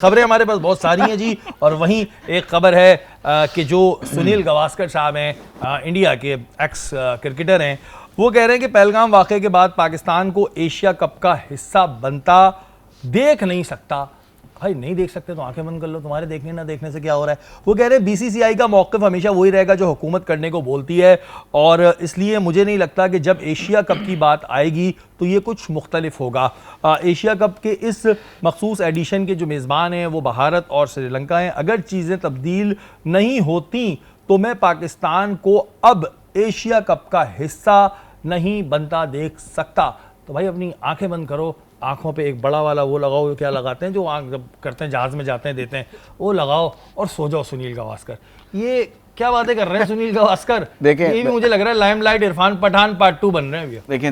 खबरें हमारे पास बहुत सारी हैं जी। और वहीं एक खबर है कि जो सुनील गावस्कर साहब हैं, इंडिया के एक्स क्रिकेटर हैं, वो कह रहे हैं कि पहलगाम वाक़े के बाद पाकिस्तान को एशिया कप का हिस्सा बनता देख नहीं सकता। भाई नहीं देख सकते तो आंखें बंद कर लो, तुम्हारे देखने ना देखने से क्या हो रहा है। वो कह रहे हैं बीसीसीआई का मौक़िफ़ हमेशा वही रहेगा जो हुकूमत करने को बोलती है, और इसलिए मुझे नहीं लगता कि जब एशिया कप की बात आएगी तो ये कुछ मुख्तलिफ होगा। एशिया कप के इस मखसूस एडिशन के जो मेज़बान हैं वो भारत और श्रीलंका हैं। अगर चीज़ें तब्दील नहीं होती तो मैं पाकिस्तान को अब एशिया कप का हिस्सा नहीं बनता देख सकता। तो भाई अपनी आंखें बंद करो, आंखों पे एक बड़ा वाला वो लगाओ, क्या लगाते हैं जो आंख जब करते हैं जहाज में जाते हैं देते हैं, वो लगाओ और सो जाओ। सुनील गावस्कर ये क्या बातें कर रहे हैं सुनील गावस्कर। देखिए ये भी मुझे लग रहा है लाइमलाइट इरफान पठान पार्ट 2 बन रहे हैं। देखिए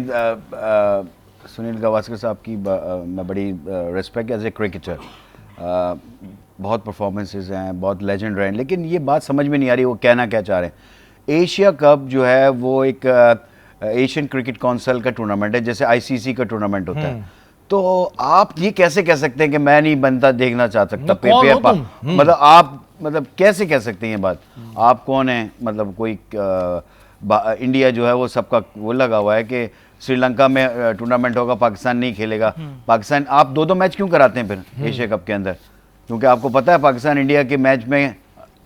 सुनील गावस्कर साहब की मैं बड़ी रिस्पेक्ट एज ए क्रिकेटर, बहुत परफॉर्मेंसेज हैं, बहुत लेजेंड रहे हैं, लेकिन ये बात समझ में नहीं आ रही वो कहना क्या चाह रहे हैं। एशिया कप जो है वो एक एशियन क्रिकेट काउंसिल का टूर्नामेंट है, जैसे आईसीसी का टूर्नामेंट होता है। तो आप ये कैसे कह सकते हैं कि मैं नहीं बनता देखना चाह सकता? मतलब आप कैसे कह सकते हैं ये बात? आप कौन है? मतलब कोई इंडिया जो है वो सबका वो लगा हुआ है कि श्रीलंका में टूर्नामेंट होगा, पाकिस्तान नहीं खेलेगा। पाकिस्तान आप दो मैच क्यों कराते हैं फिर एशिया कप के अंदर? क्योंकि आपको पता है पाकिस्तान इंडिया के मैच में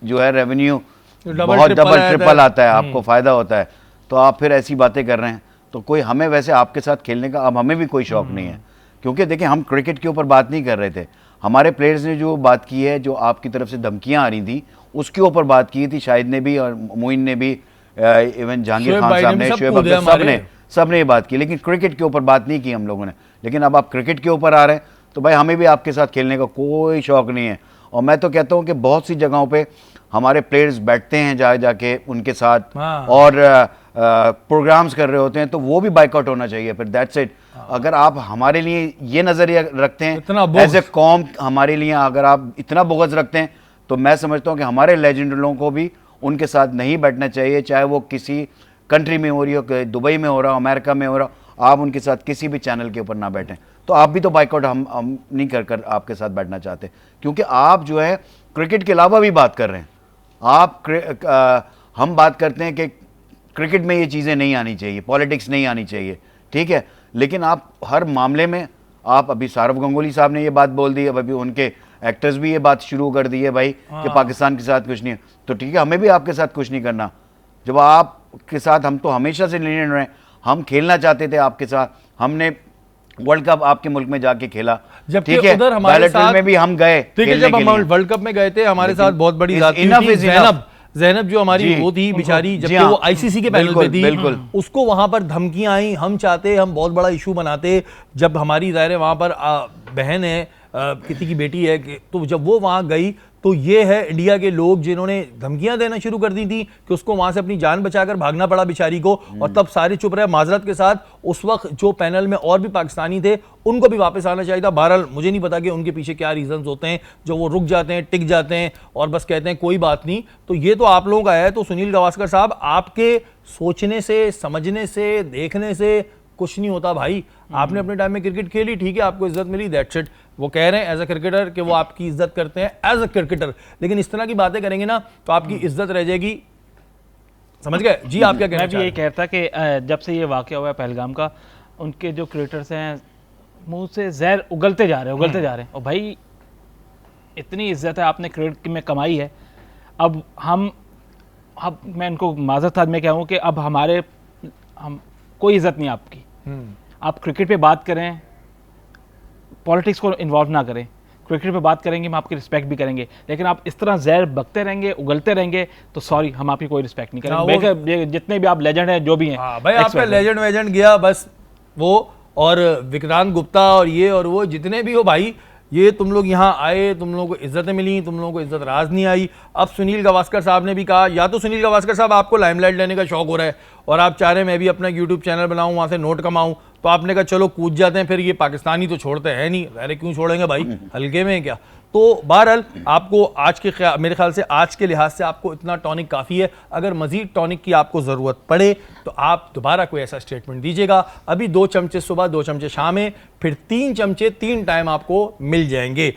जो है रेवेन्यू बहुत डबल ट्रिपल आता है, आपको फायदा होता है। तो आप फिर ऐसी बातें कर रहे हैं तो कोई हमें वैसे आपके साथ खेलने का अब हमें भी कोई शौक नहीं है। क्योंकि देखिए हम क्रिकेट के ऊपर बात नहीं कर रहे थे, हमारे प्लेयर्स ने जो बात की है, जो आपकी तरफ से धमकियां आ रही थी उसके ऊपर बात की थी। शाहिद ने भी और मोइन ने भी, इवन जहांगीर खान साहब ने, शोएब अख्तर, सब ने ये बात की, लेकिन क्रिकेट के ऊपर बात नहीं की हम लोगों ने। लेकिन अब आप क्रिकेट के ऊपर आ रहे हैं तो भाई हमें भी आपके साथ खेलने का कोई शौक नहीं है। और मैं तो कहता हूँ कि बहुत सी जगहों पर हमारे प्लेयर्स बैठते हैं जाके उनके साथ और प्रोग्राम्स कर रहे होते हैं, तो वो भी बाइकआउट होना चाहिए फिर। That's it. अगर आप हमारे लिए ये नजरिया रखते हैं एज ए कौम, हमारे लिए अगर आप इतना बुग़्ज़ रखते हैं, तो मैं समझता हूँ कि हमारे लेजेंडरों को भी उनके साथ नहीं बैठना चाहिए। चाहे वो किसी कंट्री में हो रही हो, दुबई में हो रहा हो, अमेरिका में हो रहा हो, आप उनके साथ किसी भी चैनल के ऊपर ना बैठें। तो आप भी तो बाइकआउट हम नहीं कर आपके साथ बैठना चाहते, क्योंकि आप जो है क्रिकेट के अलावा भी बात कर रहे हैं। हम बात करते हैं कि क्रिकेट में ये चीज़ें नहीं आनी चाहिए, पॉलिटिक्स नहीं आनी चाहिए, ठीक है, लेकिन आप हर मामले में आप अभी सौरव गंगुली साहब ने ये बात बोल दी, अब अभी उनके एक्टर्स भी ये बात शुरू कर दी है भाई कि पाकिस्तान के साथ कुछ नहीं है। तो ठीक है, हमें भी आपके साथ कुछ नहीं करना। जब आपके साथ हम तो हमेशा से लीनियंट रहे, हम खेलना चाहते थे आपके साथ, हमने वर्ल्ड कप आपके मुल्क में जाके खेला, जब ठीक है, उधर हमारे साथ में भी हम गए, ठीक है, जब हम वर्ल्ड कप में गए थे हमारे साथ बहुत बड़ी ज़ैनब जो हमारी वो थी बेचारी, जबकि वो आईसीसी के पैनल पे थी, उसको वहां पर धमकियां आई। हम चाहते हम बहुत बड़ा इशू बनाते, जब हमारी ज़ाहिर वहां पर बहन है, किसी की बेटी है, तो जब वो वहां गई तो ये है इंडिया के लोग जिन्होंने धमकियां देना शुरू कर दी थी कि उसको वहां से अपनी जान बचाकर भागना पड़ा बेचारी को, और तब सारे चुप रहे माजरत के साथ। उस वक्त जो पैनल में और भी पाकिस्तानी थे उनको भी वापस आना चाहिए था। बहरहाल मुझे नहीं पता कि उनके पीछे क्या रीजंस होते हैं जो वो रुक जाते हैं, टिक जाते हैं और बस कहते हैं कोई बात नहीं। तो ये तो आप लोगों का है। तो सुनील गावस्कर साहब, आपके सोचने से, समझने से, देखने से कुछ नहीं होता भाई। आपने अपने टाइम में क्रिकेट खेली, ठीक है, आपको इज्जत मिली, दैट्स इट। वो कह रहे हैं एज अ क्रिकेटर कि वो आपकी इज्जत करते हैं एज अ क्रिकेटर, लेकिन इस तरह की बातें करेंगे ना तो आपकी इज्जत रह जाएगी। समझ गए जी? आप क्या कहना चाहते हैं? मैं भी यही कहता कि जब से ये वाकया हुआ है पहलगाम का, उनके जो क्रिएटर्स हैं मुंह से जहर उगलते जा रहे हैं। और भाई इतनी इज्जत है आपने क्रिकेट में कमाई है, अब मैं इनको माजरत में कहूँ कि अब हम कोई इज्जत नहीं आपकी। आप क्रिकेट पे बात करें, पॉलिटिक्स को इन्वॉल्व ना करें। क्रिकेट पे बात करेंगे, हम आपकी रिस्पेक्ट भी करेंगे, लेकिन आप इस तरह जहर बकते रहेंगे, उगलते रहेंगे, तो सॉरी, हम आपकी कोई रिस्पेक्ट नहीं करेंगे। जितने भी आप लेजेंड हैं, जो भी हैं, भाई आपका लेजेंड वेजेंड गया बस वो, और विक्रांत गुप्ता और ये और वो जितने भी हो भाई, ये तुम लोग यहाँ आए, तुम लोगों को इज्जतें मिली, तुम लोगों को इज्जत राज नहीं आई। अब सुनील गावस्कर साहब ने भी कहा, या तो सुनील गावस्कर साहब आपको लाइमलाइट लेने का शौक हो रहा है और आप चाह रहे हैं मैं भी अपना यूट्यूब चैनल बनाऊं, वहाँ से नोट कमाऊं, तो आपने कहा चलो कूद जाते हैं। फिर ये पाकिस्तानी तो छोड़ते हैं नहीं, अरे क्यों छोड़ेंगे भाई, हल्के में क्या। तो बहरहाल आपको आज के मेरे ख्याल से आज के लिहाज से आपको इतना टॉनिक काफ़ी है। अगर मजीद टॉनिक की आपको ज़रूरत पड़े तो आप दोबारा कोई ऐसा स्टेटमेंट दीजिएगा। अभी 2 चमचे सुबह, 2 चमचे शाम में, फिर 3 चमचे 3 टाइम आपको मिल जाएंगे।